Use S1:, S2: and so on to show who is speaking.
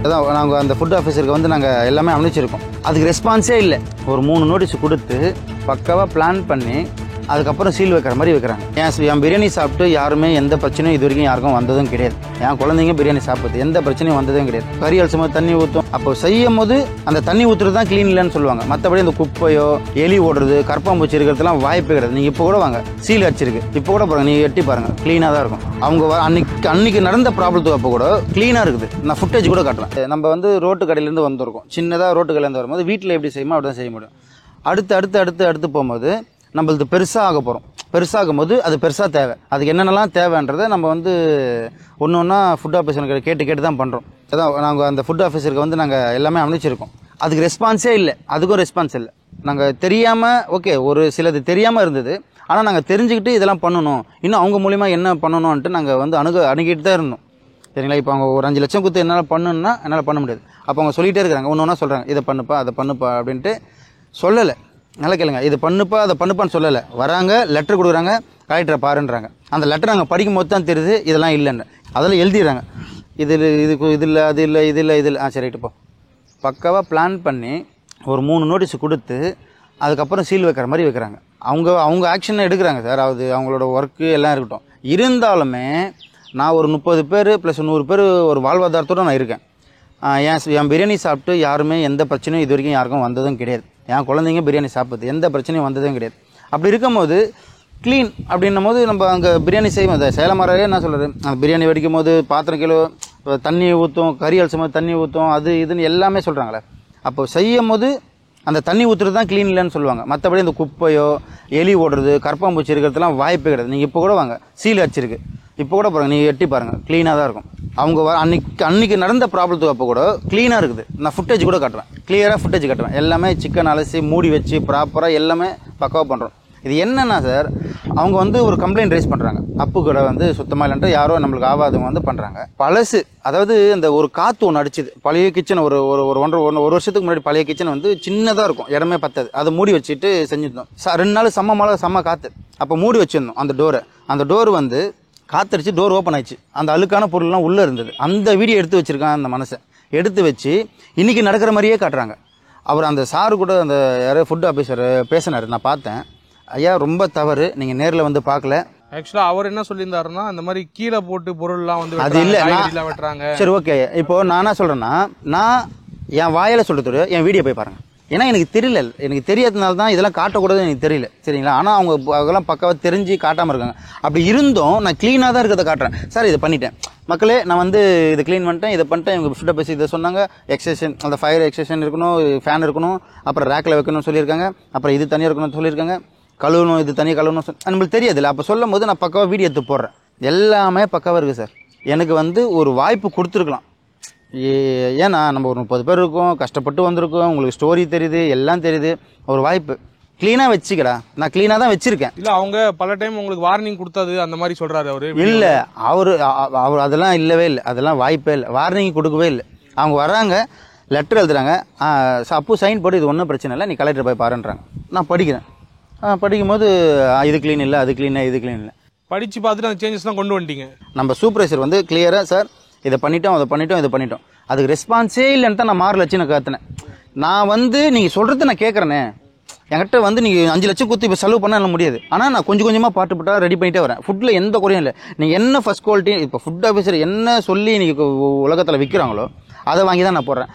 S1: அதான் நாங்கள் அந்த ஃபுட் ஆஃபீஸருக்கு வந்து நாங்கள் எல்லாமே அனுப்பிச்சிருக்கோம். அதுக்கு ரெஸ்பான்ஸே இல்லை. ஒரு 3 நோட்டீஸ் கொடுத்து பக்காவாக பிளான் பண்ணி அதுக்கப்புறம் சீல் வைக்கிற மாதிரி வைக்கிறாங்க. என் பிரியாணி சாப்பிட்டு யாருமே எந்த பிரச்சனையும் இது வரைக்கும் யாருக்கும் வந்ததும் கிடையாது. என் குழந்தைங்க பிரியாணி சாப்பிடுது எந்த பிரச்சனையும் வந்ததும் கிடையாது. கறி அலசும் போது தண்ணி ஊற்றும். அப்போ செய்யும் போது அந்த தண்ணி ஊற்றுறது தான் க்ளீன் இல்லைன்னு சொல்லுவாங்க. மற்றபடி இந்த குப்பையோ எலி ஓடுறது கற்பாம்பூச்சி இருக்கிறதுலாம் வாய்ப்பு கிடையாது. நீங்கள் இப்போ கூட வாங்க, சீல் அடிச்சிருக்கு, இப்போ கூட பாருங்கள், நீங்கள் எட்டி பாருங்கள், க்ளீனாக தான் இருக்கும். அவங்க அன்னைக்கு நடந்த ப்ராப்ளத்துக்கு அப்போ கூட க்ளீனாக இருக்குது. நான் ஃபுட்டேஜ் கூட காட்டுறேன். நம்ம வந்து ரோட்டு கடையிலேருந்து வந்திருக்கோம். சின்னதாக ரோட்டு கடையிலேருந்து வரும்போது வீட்டில் எப்படி செய்யுமோ அப்படி தான் செய்ய முடியும். அடுத்து போகும்போது நம்மளது பெருசாக ஆக போகிறோம். பெருசாகும் போது அது பெருசாக தேவை. அதுக்கு என்னென்னலாம் தேவைன்றதை நம்ம வந்து ஒன்று ஒன்றா ஃபுட் ஆஃபீஸருக்கு கேட்டு தான் பண்ணுறோம். அதான் நாங்கள் அந்த ஃபுட் ஆஃபீஸருக்கு வந்து நாங்கள் எல்லாமே அனுப்பிச்சிருக்கோம். அதுக்கு ரெஸ்பான்ஸே இல்லை. அதுக்கும் ரெஸ்பான்ஸ் இல்லை. நாங்கள் தெரியாமல் ஓகே ஒரு சிலது தெரியாமல் இருந்தது. ஆனால் நாங்கள் தெரிஞ்சுக்கிட்டு இதெல்லாம் பண்ணணும், இன்னும் அவங்க மூலிமா என்ன பண்ணணும்ன்ட்டு நாங்கள் வந்து அணுகிட்டு தான் இருந்தோம். சரிங்களா? இப்போ அவங்க ஒரு 5 லட்சம் கொடுத்து என்னால் பண்ணணுன்னா என்னால் பண்ண முடியாது. அப்போ அவங்க சொல்லிகிட்டே இருக்கிறாங்க, ஒன்று ஒன்றா சொல்கிறாங்க, இதை பண்ணுப்பா அதை பண்ணுப்பா அப்படின்ட்டு சொல்லலை. நல்லா கேளுங்க, இது பண்ணுப்பா அதை பண்ணுப்பான்னு சொல்லலை. வராங்க, லெட்டர் கொடுக்குறாங்க, கலெக்டரை பாருன்றாங்க. அந்த லெட்டர் நாங்கள் படிக்கும் போது தான் தெரியுது இதெல்லாம் இல்லைன்னு. அதெல்லாம் எழுதிடுறாங்க, இது இல்லை அது இல்லை இது இல்லை. சரி ரைட்டு போ. பக்காவாக பிளான் பண்ணி ஒரு 3 நோட்டீஸ் கொடுத்து அதுக்கப்புறம் சீல் வைக்கிற மாதிரி வைக்கிறாங்க. அவங்க ஆக்ஷனை எடுக்கிறாங்க சார். அது அவங்களோட ஒர்க்கு எல்லாம் இருக்கட்டும். இருந்தாலுமே நான் ஒரு 30 பேர் ப்ளஸ் 100 பேர் ஒரு வாழ்வாதாரத்தோடு நான் இருக்கேன். என் பிரியாணி சாப்பிட்டு யாருமே எந்த பிரச்சனையும் இது வரைக்கும் யாருக்கும் வந்ததும் கிடையாது. என் குழந்தைங்க பிரியாணி சாப்பிடுது எந்த பிரச்சனையும் வந்ததும் கிடையாது. அப்படி இருக்கும்போது க்ளீன் அப்படின்னும் போது நம்ம அங்கே பிரியாணி செய்வோம். அதை சேலமாரே என்ன சொல்கிறது, அந்த பிரியாணி வெடிக்கும் போது பாத்திரம் கிலோ தண்ணி ஊற்றும், கறி அலசும் போது தண்ணி ஊற்றும், அது இதுன்னு எல்லாமே சொல்கிறாங்களே. அப்போ செய்யும் போது அந்த தண்ணி ஊற்றுறது தான் க்ளீன் இல்லைன்னு சொல்லுவாங்க. மற்றபடி இந்த குப்பையோ எலி ஓடுறது கற்பாம்பூச்சி இருக்கிறதுலாம் வாய்ப்பு கிடையாது. நீங்கள் இப்போ கூட வாங்க, சீல் அடிச்சிருக்கு, இப்போ கூட பாருங்கள், நீங்கள் எட்டி பாருங்கள், க்ளீனாக தான் இருக்கும். அவங்க அன்னைக்கு நடந்த ப்ராப்ளத்துக்கு அப்போ கூட க்ளீனாக இருக்குது. நான் ஃபுட்டேஜ் கூட காட்டுவேன், கிளியராக ஃபுட்டேஜ் காட்டுவேன். எல்லாமே சிக்கன் அலசி மூடி வச்சு ப்ராப்பராக எல்லாமே பக்காவாக பண்ணுறோம். இது என்னன்னா சார், அவங்க வந்து ஒரு கம்ப்ளைண்ட் ரைஸ் பண்ணுறாங்க, அப்பு கடை வந்து சுத்தமாக இல்லைன்ட்டு யாரோ நம்மளுக்கு ஆகாதவங்க வந்து பண்ணுறாங்க. பழசு, அதாவது இந்த ஒரு காற்று ஒன்று அடிச்சுது. பழைய கிச்சன் ஒரு வருஷத்துக்கு முன்னாடி பழைய கிச்சன் வந்து சின்னதாக இருக்கும், இடமே பத்தாது. அதை மூடி வச்சுட்டு செஞ்சுருந்தோம். 2 நாள் செம்ம காற்று. அப்போ மூடி வச்சுருந்தோம் அந்த டோர் வந்து காத்தடிச்சு டோர் ஓப்பன் ஆயிடுச்சு. அந்த அழுக்கான பொருள்லாம் உள்ளே இருந்தது. அந்த வீடியோ எடுத்து வச்சுருக்கான் அந்த மனுஷன். எடுத்து வச்சு இன்றைக்கி நடக்கிற மாதிரியே காட்டுறாங்க. அவர் அந்த சாரு கூட அந்த யாரோ ஃபுட் ஆஃபீஸர் பேசினார், நான் பார்த்தேன். ஐயா ரொம்ப தவறு, நீங்கள் நேரில் வந்து பார்க்கல.
S2: ஆக்சுவலாக அவர் என்ன சொல்லியிருந்தாருன்னா, இந்த மாதிரி கீழே போட்டு பொருள்லாம் வந்து
S1: அது இல்லை
S2: வெட்டுறாங்க.
S1: சரி ஓகே, இப்போது நான் என்ன சொல்கிறேன்னா, நான் என் வாயில் சொல்கிறது என் வீடியோ போய் பாருங்கள். ஏன்னா எனக்கு தெரியல, எனக்கு தெரியாதனால தான் இதெல்லாம் காட்டக்கூடாதுன்னு எனக்கு தெரியல. சரிங்களா? ஆனால் அவங்க அதெல்லாம் பக்காவாக தெரிஞ்சு காட்டாமல் இருக்காங்க. அப்படி இருந்தும் நான் க்ளீனாக தான் இருக்கிறத காட்டுறேன். சார் இதை பண்ணிட்டேன் மக்களே, நான் வந்து இதை க்ளீன் பண்ணிட்டேன், இதை பண்ணிட்டேன். இவங்க ஃபுட்டை பேசி இதை சொன்னாங்க, எக்ஸ்டென்ஷன் அந்த ஃபயர் எக்ஸ்டென்ஷன் இருக்கணும், ஃபேன் இருக்கணும், அப்புறம் ரேக்கில் வைக்கணும்னு சொல்லியிருக்காங்க, அப்புறம் இது தனியாக இருக்கணும்னு சொல்லியிருக்காங்க, கழுவணும் இது தனியாக கழுவணும் நம்மளுக்கு தெரியாதுல்ல. அப்போ சொல்லும் போது நான் பக்காவாக வீடியோ எடுத்து போடுறேன். எல்லாமே பக்காவாக இருக்குது சார். எனக்கு வந்து ஒரு வாய்ப்பு கொடுத்துருக்கலாம். ஏன்னா நம்ம ஒரு 30 பேர் இருக்கோம், கஷ்டப்பட்டு வந்திருக்கோம், உங்களுக்கு ஸ்டோரி தெரியுது, எல்லாம் தெரியுது. ஒரு வாய்ப்பு க்ளீனாக வச்சுக்கடா. நான் க்ளீனாக தான் வச்சுருக்கேன்.
S2: இல்லை அவங்க பல டைம் உங்களுக்கு வார்னிங் கொடுத்தது அந்த மாதிரி சொல்கிறாரு அவர்.
S1: இல்லை அவர் அதெல்லாம் இல்லவே இல்லை, அதெல்லாம் வாய்ப்பே இல்லை. வார்னிங் கொடுக்கவே இல்லை. அவங்க வராங்க, லெட்டர் எழுதுறாங்க, அப்பு சைன் போட்டு இது ஒன்றும் பிரச்சனை இல்லை, நீ கலெக்டர் போய் பாருன்றாங்க. நான் படிக்கிறேன். படிக்கும்போது இது க்ளீன் இல்லை, அது க்ளீன் இது க்ளீன் இல்லை.
S2: படித்து பார்த்துட்டு அந்த சேஞ்சஸ்லாம் கொண்டு வந்துட்டீங்க.
S1: நம்ம சூப்பர்வைசர் வந்து கிளியராக சார் இதை பண்ணிட்டோம் இதை பண்ணிட்டோம் அதுக்கு ரெஸ்பான்ஸே இல்லைன்னு தான் நான் 6 லட்சம் நான் கற்றுனேன். நான் வந்து நீங்கள் சொல்கிறது நான் கேட்குறேனே, என்கிட்ட வந்து நீங்கள் 5 லட்சம் கொடுத்து இப்போ செலவு பண்ண முடியாது. ஆனால் நான் கொஞ்சம் கொஞ்சமாக பாட்டு ரெடி பண்ணிட்டே வரேன். ஃபுட்டில் எந்த குறையும் இல்லை. நீங்கள் என்ன ஃபஸ்ட் குவாலிட்டி இப்போ ஃபுட் ஆஃபீஸர் என்ன சொல்லி நீங்கள் உலகத்தில் விற்கிறாங்களோ அதை வாங்கி தான் நான் போடுறேன்.